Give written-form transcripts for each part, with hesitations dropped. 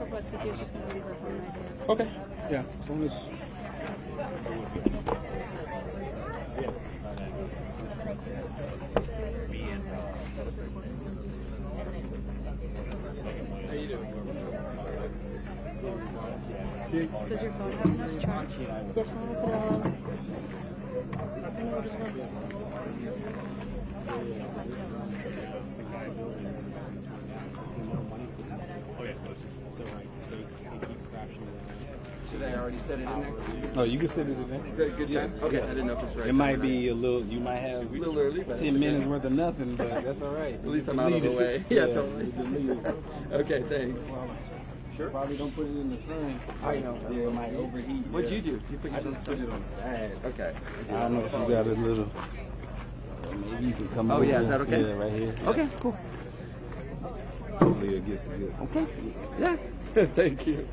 couple of SPTs just going to leave her phone right here. Okay. Yeah, as long as. Does your phone have enough charge? Yes, ma'am. We'll put it all on. And we'll just run it. Should I already set it in there? Oh, you can set it in there. Is that a good time? Okay, I didn't know if it's right. It might be a little. You might have a little early, but 10 minutes worth of nothing, but that's all right. At least I'm out of the way. Yeah, totally. Okay, thanks. Sure. Probably don't put it in the sun. I know. Yeah, it might overheat. What'd you do? You put I just put it on the side. Okay. I don't know if you got a little. Maybe you can come over. Oh, yeah, is that okay? Yeah, right here. Okay, cool. Hopefully it gets good. Okay. Yeah. Thank you.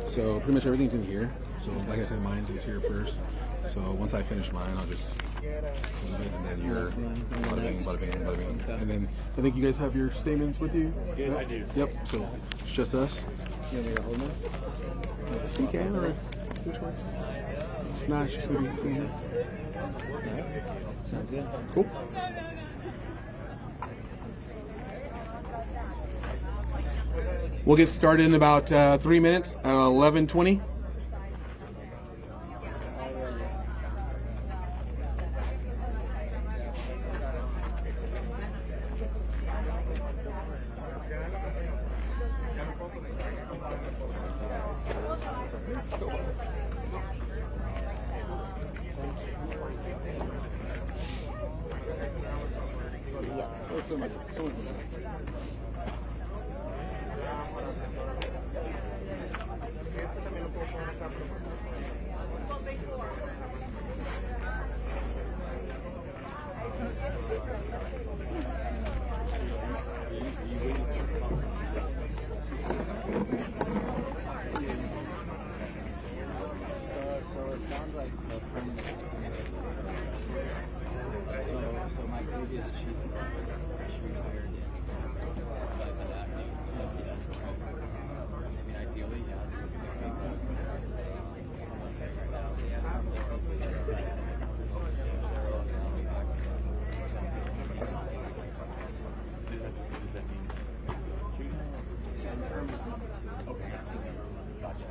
So pretty much everything's in here. So like I said, mine's is here first. So once I finish mine, I'll just leave it, and then your bada bing, bada bing, bada bing. And then I think you guys have your statements with you? Yeah, I do. Yep, so it's just us. You want me to hold it? You can, or your choice. If not, it's just going to be sitting here. Sounds good. Cool. We'll get started in about 3 minutes at 11:20. So my previous chief, she retired in December, so I've been acting since then. I mean, ideally, yeah. Right now, yeah. Does that mean shooting? Okay, gotcha.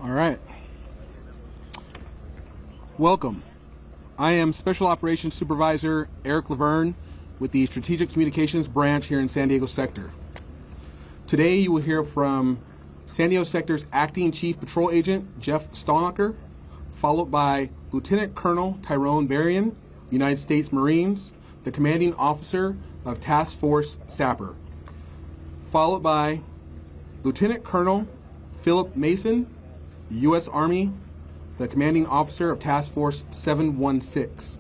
All right. Welcome. I am Special Operations Supervisor Eric Laverne with the Strategic Communications Branch here in San Diego Sector. Today you will hear from San Diego Sector's Acting Chief Patrol Agent Jeff Stalnaker, followed by Lieutenant Colonel Tyrone Berrien, United States Marines, the Commanding Officer of Task Force Sapper, followed by Lieutenant Colonel Philip Mason, U.S. Army, the Commanding Officer of Task Force 716.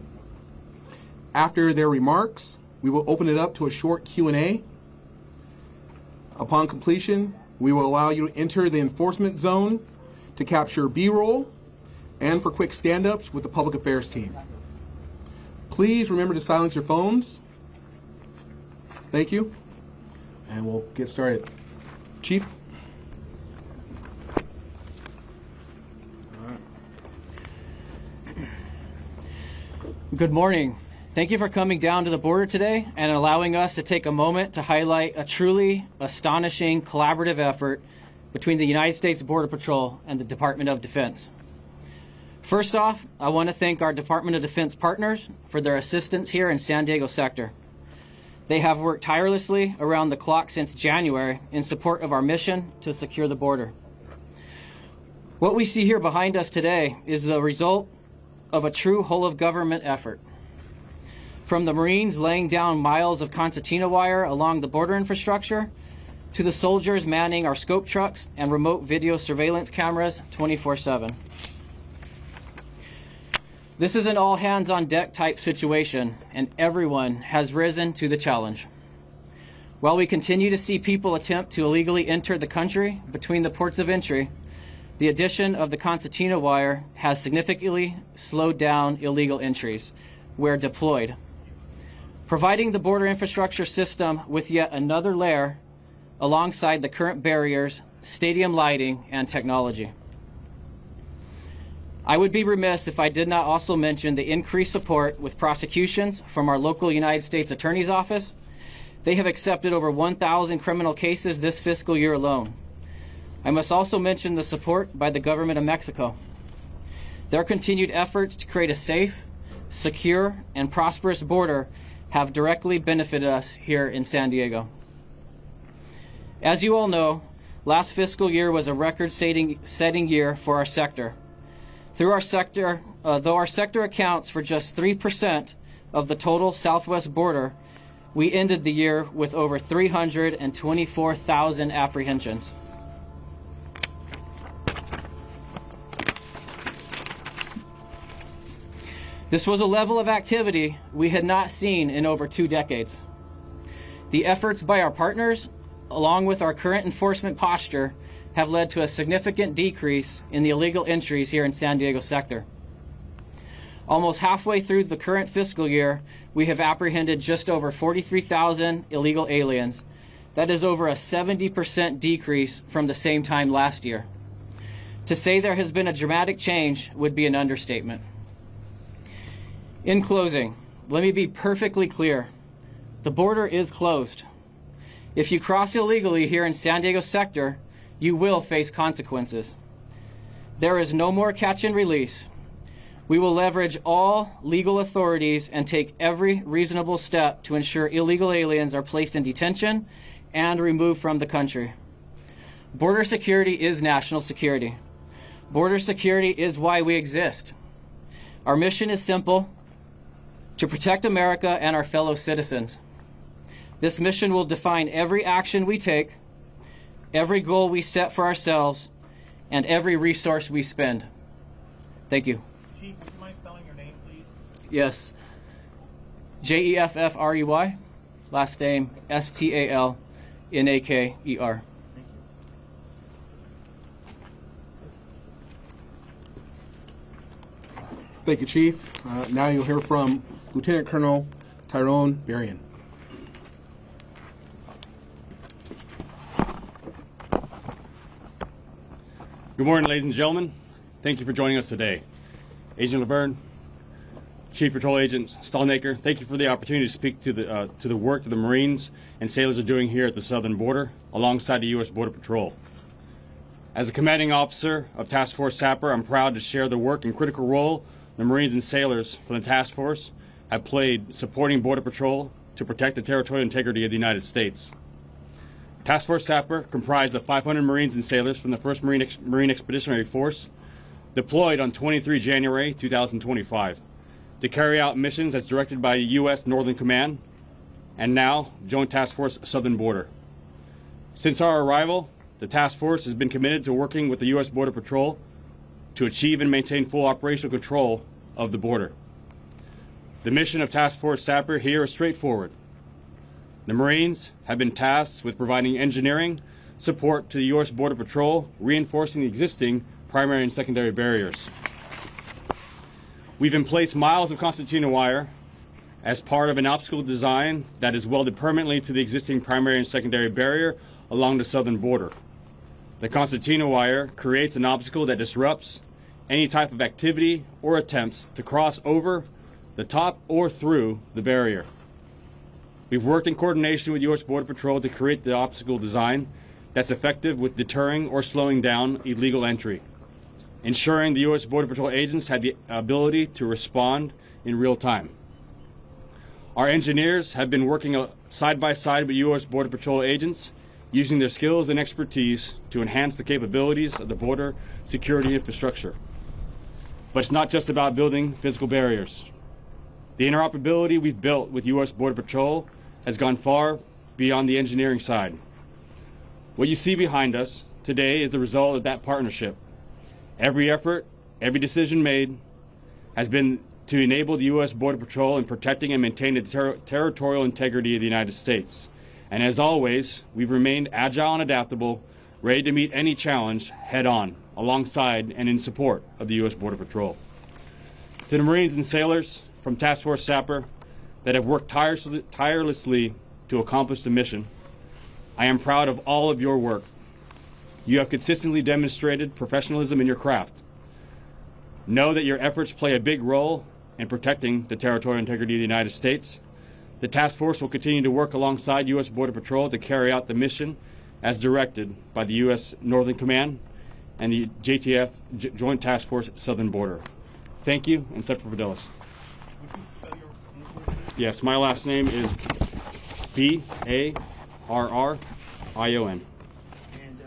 After their remarks, we will open it up to a short Q&A. Upon completion, we will allow you to enter the enforcement zone to capture B-roll and for quick stand-ups with the public affairs team. Please remember to silence your phones. Thank you. And we'll get started. Chief? Good morning. Thank you for coming down to the border today and allowing us to take a moment to highlight a truly astonishing collaborative effort between the United States Border Patrol and the Department of Defense. First off, I want to thank our Department of Defense partners for their assistance here in San Diego sector. They have worked tirelessly around the clock since January in support of our mission to secure the border. What we see here behind us today is the result of a true whole-of-government effort. From the Marines laying down miles of concertina wire along the border infrastructure, to the soldiers manning our scope trucks and remote video surveillance cameras 24/7. This is an all-hands-on-deck type situation, and everyone has risen to the challenge. While we continue to see people attempt to illegally enter the country between the ports of entry, the addition of the concertina wire has significantly slowed down illegal entries where deployed, providing the border infrastructure system with yet another layer alongside the current barriers, stadium lighting, and technology. I would be remiss if I did not also mention the increased support with prosecutions from our local United States Attorney's Office. They have accepted over 1,000 criminal cases this fiscal year alone. I must also mention the support by the government of Mexico. Their continued efforts to create a safe, secure, and prosperous border have directly benefited us here in San Diego. As you all know, last fiscal year was a record-setting year for our sector. Though our sector accounts for just 3% of the total southwest border, we ended the year with over 324,000 apprehensions. This was a level of activity we had not seen in over 2 decades. The efforts by our partners, along with our current enforcement posture, have led to a significant decrease in the illegal entries here in San Diego sector. Almost halfway through the current fiscal year, we have apprehended just over 43,000 illegal aliens. That is over a 70% decrease from the same time last year. To say there has been a dramatic change would be an understatement. In closing, let me be perfectly clear. The border is closed. If you cross illegally here in San Diego sector, you will face consequences. There is no more catch and release. We will leverage all legal authorities and take every reasonable step to ensure illegal aliens are placed in detention and removed from the country. Border security is national security. Border security is why we exist. Our mission is simple: to protect America and our fellow citizens. This mission will define every action we take, every goal we set for ourselves, and every resource we spend. Thank you. Chief, would you mind spelling your name, please? Yes. Jeffrey, last name Stalnaker. Thank you, Chief. Now you'll hear from Lieutenant Colonel Tyrone Berrien. Good morning, ladies and gentlemen. Thank you for joining us today. Agent Laverne, Chief Patrol Agent Stalnaker, thank you for the opportunity to speak to the work that the Marines and sailors are doing here at the southern border alongside the U.S. Border Patrol. As a commanding officer of Task Force Sapper, I'm proud to share the work and critical role the Marines and sailors from the task force have played supporting Border Patrol to protect the territorial integrity of the United States. Task Force Sapper, comprised of 500 Marines and sailors from the 1st Marine Expeditionary Force, deployed on 23 January 2025 to carry out missions as directed by U.S. Northern Command and now Joint Task Force Southern Border. Since our arrival, the task force has been committed to working with the U.S. Border Patrol to achieve and maintain full operational control of the border. The mission of Task Force Sapper here is straightforward. The Marines have been tasked with providing engineering support to the U.S. Border Patrol, reinforcing the existing primary and secondary barriers. We've emplaced miles of concertina wire as part of an obstacle design that is welded permanently to the existing primary and secondary barrier along the southern border. The concertina wire creates an obstacle that disrupts any type of activity or attempts to cross over the top or through the barrier. We've worked in coordination with U.S. Border Patrol to create the obstacle design that's effective with deterring or slowing down illegal entry, ensuring the U.S. Border Patrol agents had the ability to respond in real time. Our engineers have been working side by side with U.S. Border Patrol agents, using their skills and expertise to enhance the capabilities of the border security infrastructure. But it's not just about building physical barriers. The interoperability we've built with U.S. Border Patrol has gone far beyond the engineering side. What you see behind us today is the result of that partnership. Every effort, every decision made has been to enable the U.S. Border Patrol in protecting and maintaining the territorial integrity of the United States. And as always, we've remained agile and adaptable, ready to meet any challenge head on, alongside and in support of the U.S. Border Patrol. To the Marines and sailors from Task Force Sapper that have worked tirelessly to accomplish the mission, I am proud of all of your work. You have consistently demonstrated professionalism in your craft. Know that your efforts play a big role in protecting the territorial integrity of the United States. The task force will continue to work alongside U.S. Border Patrol to carry out the mission as directed by the U.S. Northern Command and the JTF, Joint Task Force Southern Border. Thank you, and set for Fidelis. Yes, my last name is B-A-R-R-I-O-N. And the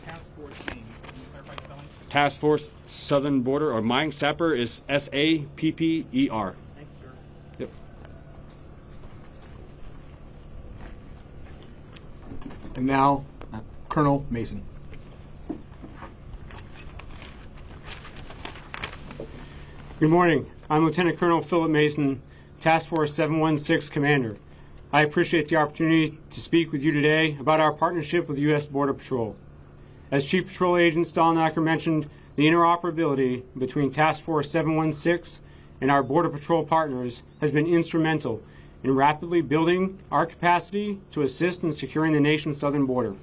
task force name, can you clarify spelling? Task Force Southern Border, or mine, Sapper, is S-A-P-P-E-R. Thank you, sir. Yep. And now, Colonel Mason. Good morning. I'm Lieutenant Colonel Philip Mason, Task Force 716 Commander. I appreciate the opportunity to speak with you today about our partnership with U.S. Border Patrol. As Chief Patrol Agent Stallnacker mentioned, the interoperability between Task Force 716 and our Border Patrol partners has been instrumental in rapidly building our capacity to assist in securing the nation's southern border.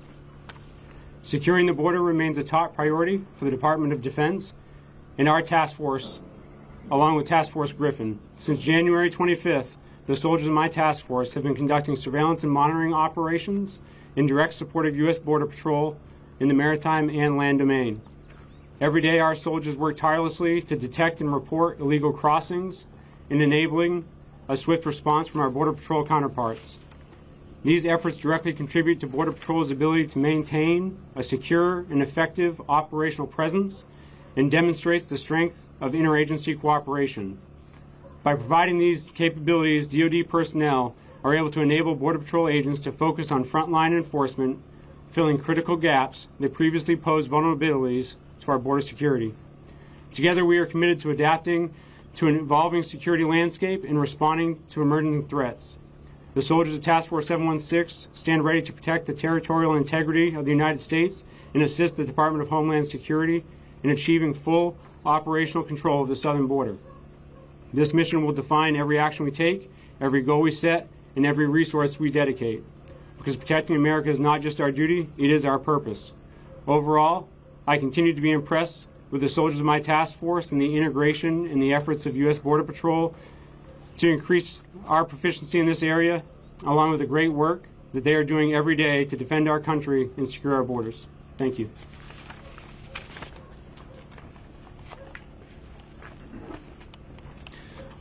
Securing the border remains a top priority for the Department of Defense and our task force, along with Task Force Griffin. Since January 25th, the soldiers of my task force have been conducting surveillance and monitoring operations in direct support of U.S. Border Patrol in the maritime and land domain. Every day, our soldiers work tirelessly to detect and report illegal crossings and enabling a swift response from our Border Patrol counterparts. These efforts directly contribute to Border Patrol's ability to maintain a secure and effective operational presence and demonstrates the strength of interagency cooperation. By providing these capabilities, DoD personnel are able to enable Border Patrol agents to focus on frontline enforcement, filling critical gaps that previously posed vulnerabilities to our border security. Together, we are committed to adapting to an evolving security landscape and responding to emerging threats. The soldiers of Task Force 716 stand ready to protect the territorial integrity of the United States and assist the Department of Homeland Security in achieving full operational control of the southern border. This mission will define every action we take, every goal we set, and every resource we dedicate. Because protecting America is not just our duty, it is our purpose. Overall, I continue to be impressed with the soldiers of my task force and the integration and the efforts of U.S. Border Patrol to increase our proficiency in this area, along with the great work that they are doing every day to defend our country and secure our borders. Thank you.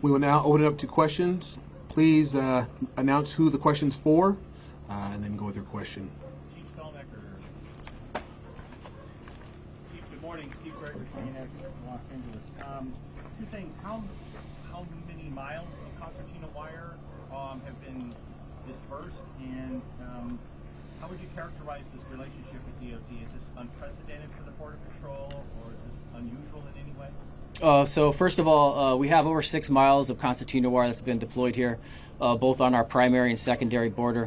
We will now open it up to questions. Please announce who the question's for, and then go with your question. Chief Stallnacker. Chief, good morning. Steve Gregory, Los Angeles. Two things. How many miles of concertina wire have been dispersed, and how would you characterize this relationship with DoD? Is this unprecedented for the Border Patrol, or is this unusual in any way? So first of all, we have over 6 miles of concertina wire that's been deployed here, both on our primary and secondary border,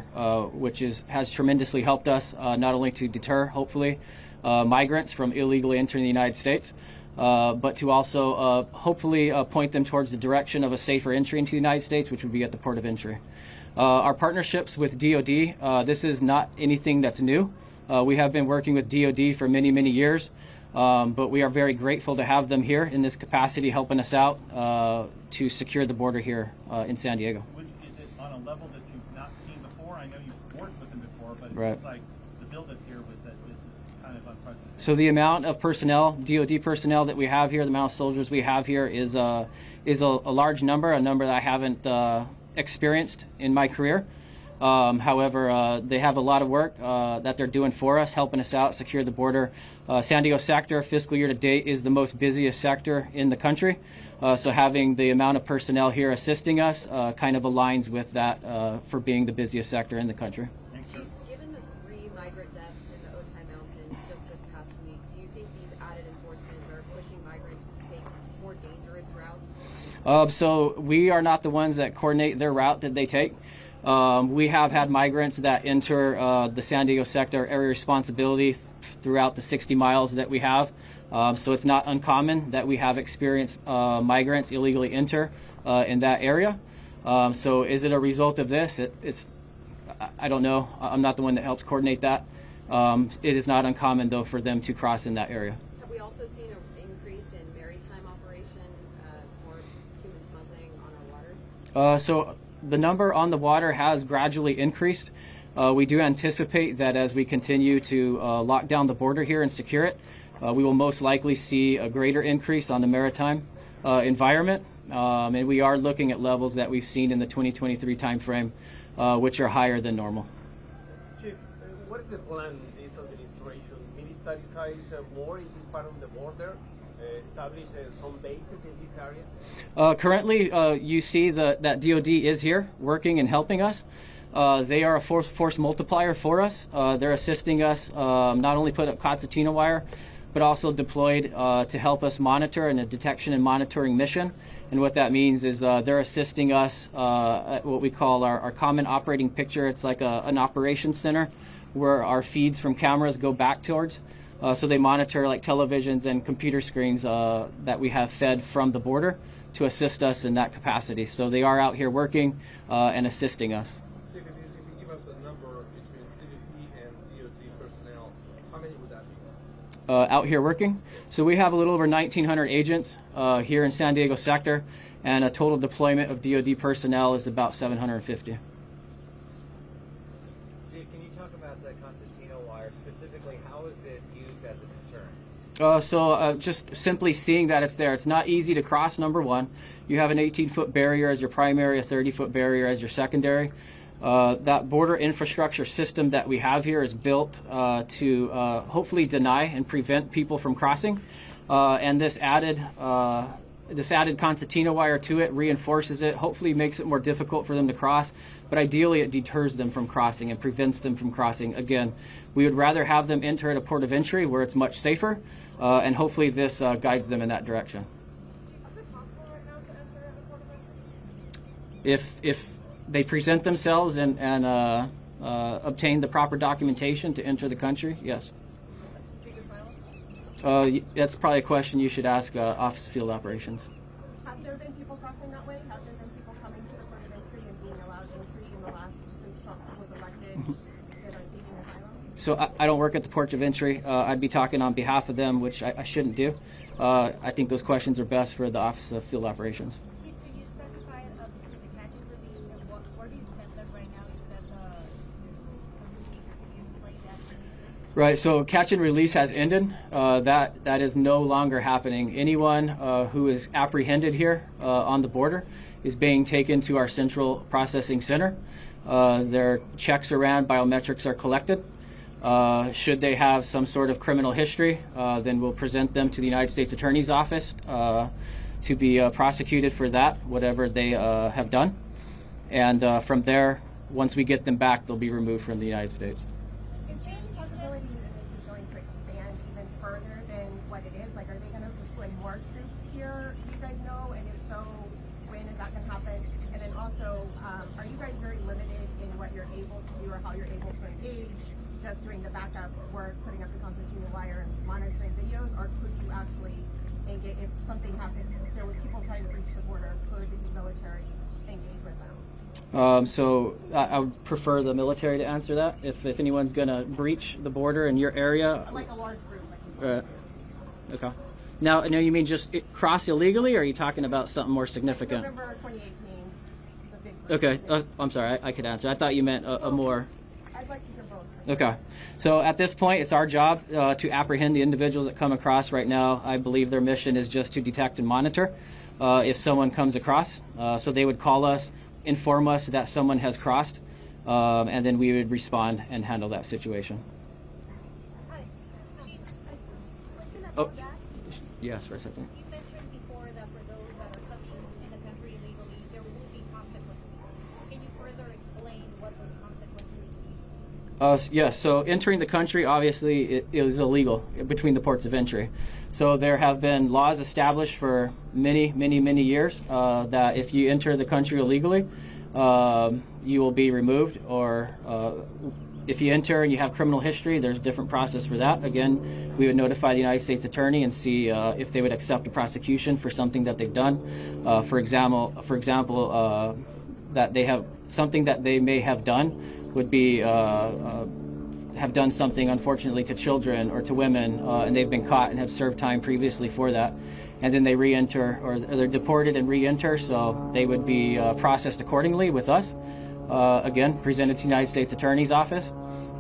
which has tremendously helped us not only to deter, hopefully, migrants from illegally entering the United States, but to also hopefully point them towards the direction of a safer entry into the United States, which would be at the port of entry. Our partnerships with DoD, this is not anything that's new. We have been working with DoD for many, many years, but we are very grateful to have them here in this capacity helping us out to secure the border here in San Diego. Is it on a level that you've not seen before? I know you've worked with them before, but it Right. seems like the build-up here was that this is kind of unprecedented. So the amount of personnel, DoD personnel that we have here, the amount of soldiers we have here is a large number, a number that I haven't experienced in my career. However, they have a lot of work that they're doing for us, helping us out, secure the border. San Diego sector, fiscal year to date, is the most busiest sector in the country. So having the amount of personnel here assisting us kind of aligns with that for being the busiest sector in the country. Thanks, sir. Given the 3 migrant deaths in the Otay Mountains just this past week, do you think these added enforcements are pushing migrants to take more dangerous routes? So we are not the ones that coordinate their route that they take. We have had migrants that enter the San Diego sector area responsibility throughout the 60 miles that we have. So it's not uncommon that we have experienced migrants illegally enter in that area. So is it a result of this? I don't know. I'm not the one that helps coordinate that. It is not uncommon, though, for them to cross in that area. Have we also seen an increase in maritime operations, more human smuggling on our waters? So the number on the water has gradually increased. We do anticipate that as we continue to lock down the border here and secure it, we will most likely see a greater increase on the maritime environment. And we are looking at levels that we've seen in the 2023 timeframe, which are higher than normal. Chief, what is the plan in this administration? Militarize more in this part of the border? Establish some bases in this area? Currently, you see that DoD is here working and helping us. They are a force multiplier for us. They're assisting us not only put up concertina wire, but also deployed to help us monitor in a detection and monitoring mission. And what that means is they're assisting us at what we call our common operating picture. It's like an operations center where our feeds from cameras go back towards. So they monitor like televisions and computer screens that we have fed from the border to assist us in that capacity. So they are out here working and assisting us. Chief, if you give us a number between CBP and DoD personnel, how many would that be? Out here working. So we have a little over 1,900 agents here in San Diego sector, and a total deployment of DoD personnel is about 750. Chief, can you talk about the concertina wire specifically? How is it used as a deterrent? Just simply seeing that it's there. It's not easy to cross, number one. You have an 18-foot barrier as your primary, a 30-foot barrier as your secondary. That border infrastructure system that we have here is built to hopefully deny and prevent people from crossing. And this added concertina wire to it reinforces it, hopefully makes it more difficult for them to cross, but ideally it deters them from crossing and prevents them from crossing. Again, we would rather have them enter at a port of entry where it's much safer, and hopefully this guides them in that direction. If they present themselves and obtain the proper documentation to enter the country, yes. That's probably a question you should ask Office of Field Operations. Have there been people crossing that way? Have there been people coming to the port of entry and being allowed entry in the last, since Trump was elected, that are seeking asylum? So I don't work at the port of entry. I'd be talking on behalf of them, which I shouldn't do. I think those questions are best for the Office of Field Operations. Chief, could you specify between the catch and release and where do you send them right now? You said Right, so catch and release has ended. That is no longer happening. Anyone who is apprehended here on the border is being taken to our central processing center. Their checks around biometrics are collected. Should they have some sort of criminal history, then we'll present them to the United States Attorney's Office to be prosecuted for that, whatever they have done. And from there, once we get them back, they'll be removed from the United States. Are you guys very limited in what you're able to do or how you're able to engage, just doing the backup work, putting up the concertina wire and monitoring videos, or could you actually if something happened, if there was people trying to breach the border, could the military engage with them? So I would prefer the military to answer that. If anyone's going to breach the border in your area. Like a large group. Like okay. Now you mean just cross illegally, or are you talking about something more significant? November 2018, the big Okay. I'm sorry. I could answer. I thought you meant a more. I'd like to hear both. Okay. So at this point, it's our job to apprehend the individuals that come across. Right now, I believe their mission is just to detect and monitor if someone comes across. So they would call us, inform us that someone has crossed, and then we would respond and handle that situation. Hi. Chief, question Oh, about that. yes, for a second. You mentioned before that for those that are coming in the country illegally, there will be consequences. Can you further explain what those consequences will be? Yes, so entering the country, obviously, it is illegal between the ports of entry. So there have been laws established for many, many, many years that if you enter the country illegally, you will be removed, or if you enter and you have criminal history, there's a different process for that. Again, we would notify the United States Attorney and see if they would accept a prosecution for something that they've done. For example, that they have something that they may have done would be have done something unfortunately to children or to women, and they've been caught and have served time previously for that, and then they re-enter, or they're deported and re-enter, so they would be processed accordingly with us. Again, presented to the United States Attorney's Office,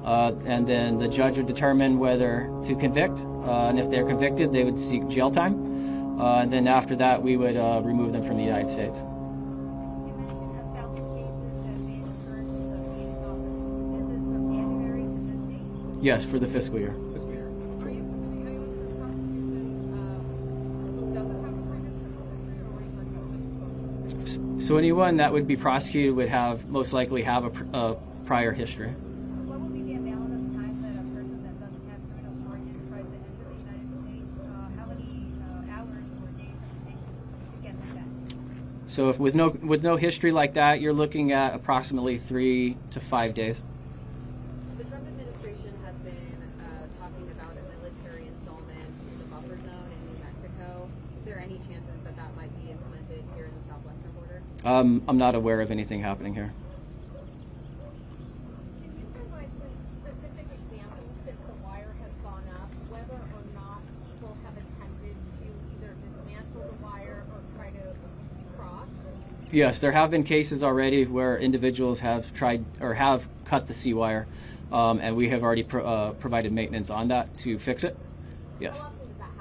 and then the judge would determine whether to convict, and if they're convicted, they would seek jail time, and then after that, we would remove them from the United States. Yes, for the fiscal year. So anyone that would be prosecuted would have most likely have a prior history. What would be the amount of time that a person that doesn't have criminal charges tries to enter the United States? How many hours or days does it take to get like that? So if with no history like that, you're looking at approximately 3 to 5 days. The Trump administration has been talking about a military installment in the buffer zone in New Mexico. Is there any chances that that might be implemented here in the southwestern border? I'm not aware of anything happening here. Can you provide some specific examples since the wire has gone up, whether or not people have attempted to either dismantle the wire or try to cross? Yes, there have been cases already where individuals have tried or have cut the C wire, and we have already provided maintenance on that to fix it. Yes. How often does that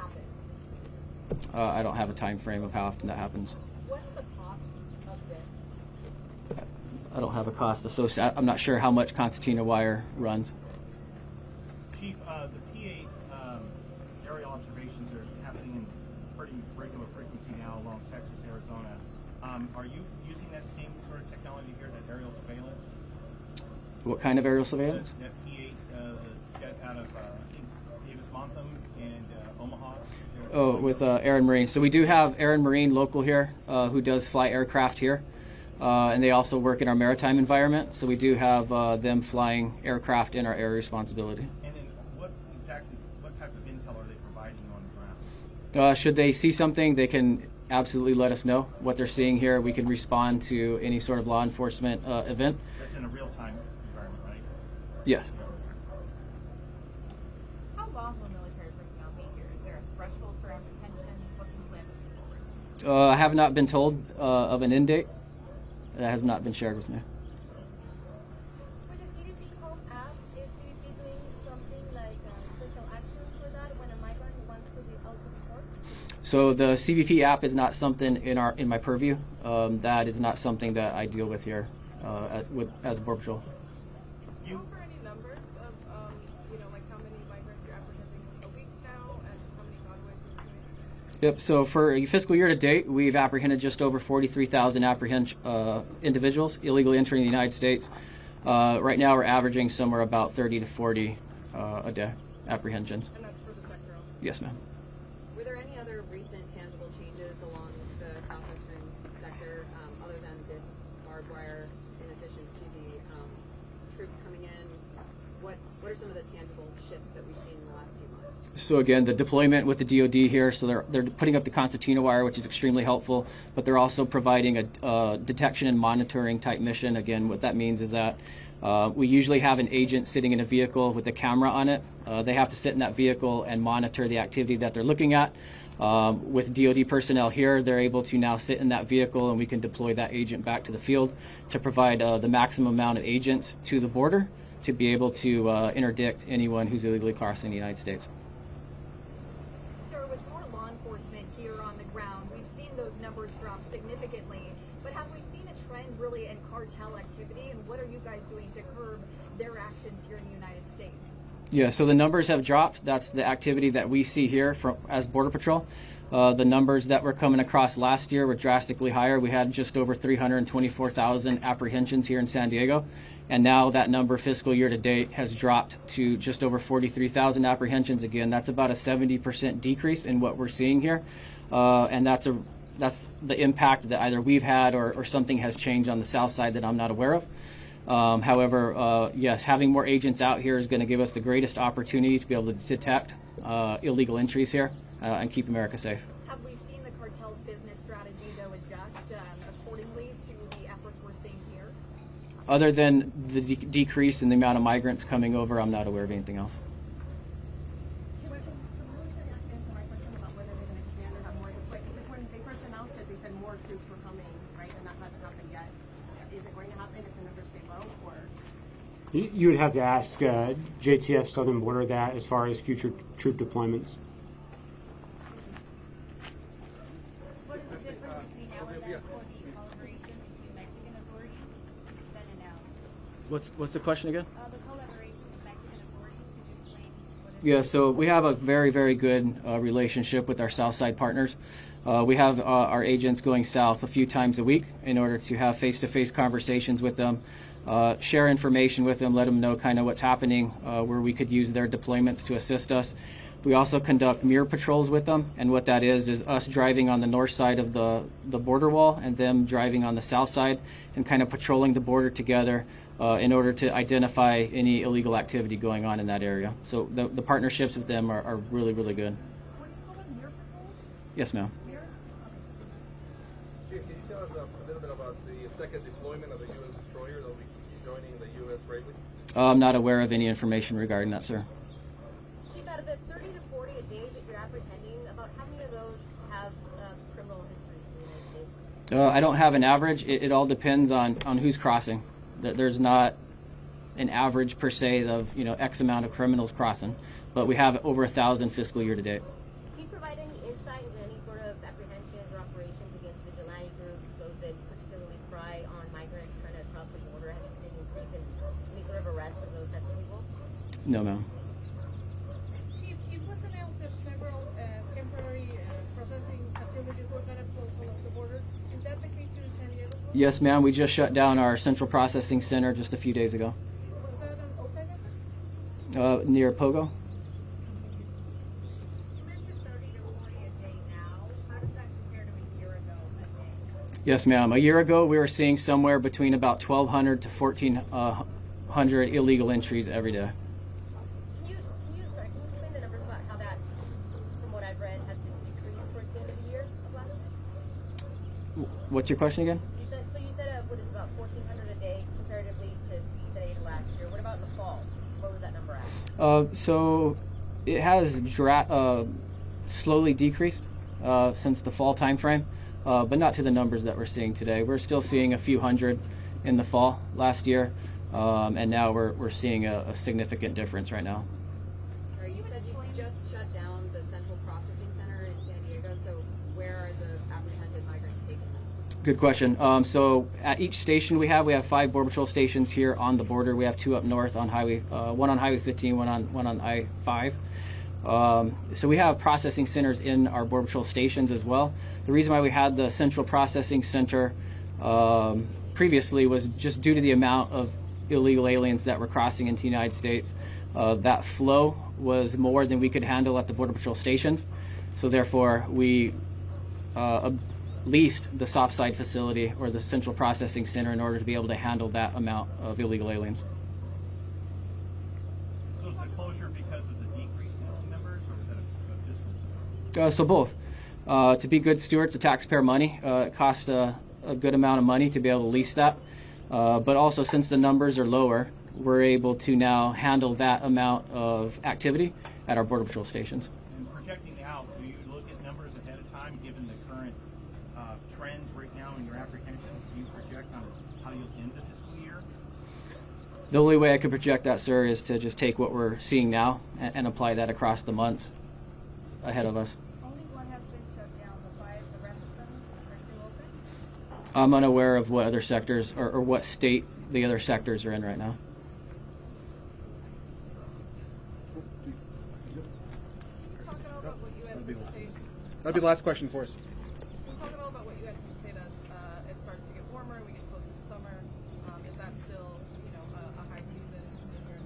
happen? I don't have a time frame of how often that happens. What's the cost of this? I don't have a cost associated. I'm not sure how much concertina wire runs. Chief, the P8 aerial observations are happening in pretty regular frequency now along Texas, Arizona. Are you using that same sort of technology here, that aerial surveillance? What kind of aerial surveillance? That P8 jet out of I think Davis-Monthan and Omaha. Oh, with Air and Marine. So we do have Air and Marine local here who does fly aircraft here, and they also work in our maritime environment. So we do have them flying aircraft in our area responsibility. And then what type of intel are they providing on the ground? Should they see something, they can absolutely let us know what they're seeing here. We can respond to any sort of law enforcement event. That's in a real-time environment, right? Yes. How long will military personnel be here? Is there a threshold for apprehension? What's the plan moving forward? I have not been told of an end date. That has not been shared with me. For the CBP Home app, is CBP doing something like special actions for that when a migrant wants to be out of the port? So the CBP app is not something in my purview. That is not something that I deal with here as a Border Patrol. Do you offer any numbers of, like how many migrants you're apprehending a week now and how many gotaways you're doing? Yep. So for fiscal year to date, we've apprehended just over 43,000 individuals illegally entering the United States. Right now, we're averaging somewhere about 30 to 40 a day apprehensions. And that's for the sector only? Yes, ma'am. Were there any other recent tangible changes along the southwestern sector other than this barbed wire, in addition to the troops coming in? What are some of the tangible shifts that we've seen in the last few months? So again, the deployment with the DoD here, so they're putting up the concertina wire, which is extremely helpful, but they're also providing a detection and monitoring type mission. Again, what that means is that we usually have an agent sitting in a vehicle with a camera on it. They have to sit in that vehicle and monitor the activity that they're looking at. With DoD personnel here, they're able to now sit in that vehicle, and we can deploy that agent back to the field to provide the maximum amount of agents to the border to be able to interdict anyone who's illegally crossing the United States. Sir, with more law enforcement here on the ground, we've seen those numbers drop significantly, but have we seen a trend really in cartel activity, and what are you guys doing to curb their actions here in the United States? Yeah, so the numbers have dropped. That's the activity that we see here as Border Patrol. The numbers that were coming across last year were drastically higher. We had just over 324,000 apprehensions here in San Diego, and now that number fiscal year to date has dropped to just over 43,000 apprehensions. Again, that's about a 70% decrease in what we're seeing here, and that's the impact that either we've had or something has changed on the south side that I'm not aware of. However, yes, having more agents out here is going to give us the greatest opportunity to be able to detect illegal entries here and keep America safe. Have we seen the cartel's business strategy, though, adjust accordingly to the efforts we're seeing here? Other than the decrease in the amount of migrants coming over, I'm not aware of anything else. Can you answer my question about whether they're going to expand or have more deployed? Because when they first announced it, they said more troops were coming, right? And that hasn't happened yet. Is it going to happen if the numbers stay low, or? You would have to ask JTF Southern Border that as far as future troop deployments. What is the difference between now and then for the collaboration between Mexican authorities then and now? What's the question again? The collaboration with Mexican authorities, could you explain what is Yeah, so we have a very, very good relationship with our Southside partners. We have our agents going south a few times a week in order to have face-to-face conversations with them, share information with them, let them know kind of what's happening, where we could use their deployments to assist us. We also conduct mirror patrols with them, and what that is us driving on the north side of the border wall and them driving on the south side and kind of patrolling the border together in order to identify any illegal activity going on in that area. So the partnerships with them are really, really good. What do you call them, mirror patrols? Yes, ma'am. Chief, can you tell us a little bit about the second deployment of the U.S. destroyer that will be joining the U.S. Bravely? I'm not aware of any information regarding that, sir. Chief, out of the 30 to 40 a day that you're apprehending, about how many of those have criminal histories in the United States? I don't have an average. It all depends on who's crossing. There's not an average per se of X amount of criminals crossing, but we have over 1,000 fiscal year to date. Can you provide any insight into any sort of apprehensions or operations against vigilante groups, those that particularly prey on migrants trying to cross the border? Have you seen an increase in any sort of arrests of those types of people? No, ma'am. Chief, it was announced that several temporary processing facilities were going to close along the border. Is that the case here in San Diego? Yes, ma'am. We just shut down our central processing center just a few days ago. Was that an OPEC effort? Near Pogo. You mentioned 30 to 40 a day now. How does that compare to a year ago a day? Yes, ma'am. A year ago, we were seeing somewhere between about 1,200 to 1,400 illegal entries every day. Can you explain the numbers about how that, from what I've read, has decreased towards the end of the year of last year? What's your question again? You said what is about 1,400 a day comparatively to today to last year. What about in the fall? What was that number at? So it has slowly decreased since the fall time frame, but not to the numbers that we're seeing today. We're still seeing a few hundred in the fall last year, and now we're seeing a significant difference right now. Sorry, you said you just shut down the central processing center in San Diego, so where are the apprehended migrants taken? Good question. So at each station we have 5 Border Patrol stations here on the border. We have 2 up north on Highway, one on Highway 15, one on I-5. So we have processing centers in our Border Patrol stations as well. The reason why we had the central processing center previously was just due to the amount of illegal aliens that were crossing into the United States. That flow was more than we could handle at the Border Patrol stations. So therefore, we leased the soft side facility or the central processing center in order to be able to handle that amount of illegal aliens. So So both. To be good stewards of taxpayer money, it costs a good amount of money to be able to lease that. But also, since the numbers are lower, we're able to now handle that amount of activity at our Border Patrol stations. And projecting out, do you look at numbers ahead of time, given the current trends right now in your apprehensions? Do you project on how you'll end the fiscal year? The only way I could project that, sir, is to just take what we're seeing now and apply that across the months ahead of us. Only one has been shut down, the rest of them are still open? I'm unaware of what other sectors or what state the other sectors are in right now. That'll be the last question for us. Talk about what you anticipate as it starts to get warmer, we get closer to summer. Is that still, a high season in your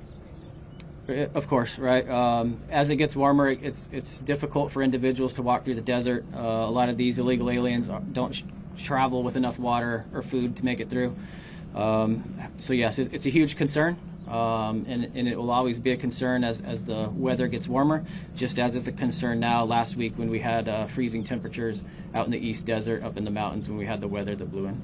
anticipation? Of course, right. As it gets warmer, it's difficult for individuals to walk through the desert. A lot of these illegal aliens don't travel with enough water or food to make it through. So yes, it's a huge concern. And it will always be a concern as the weather gets warmer, just as it's a concern now. Last week when we had freezing temperatures out in the East Desert, up in the mountains, when we had the weather that blew in.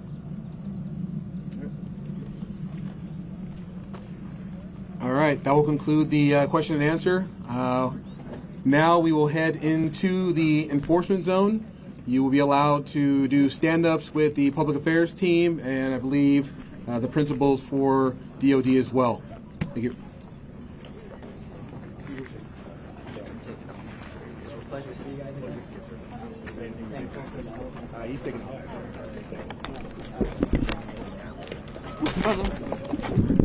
All right, that will conclude the question and answer. Now we will head into the enforcement zone. You will be allowed to do stand-ups with the public affairs team and I believe the principals for DOD as well. Thank you. Pleasure to see you guys. He's taking off.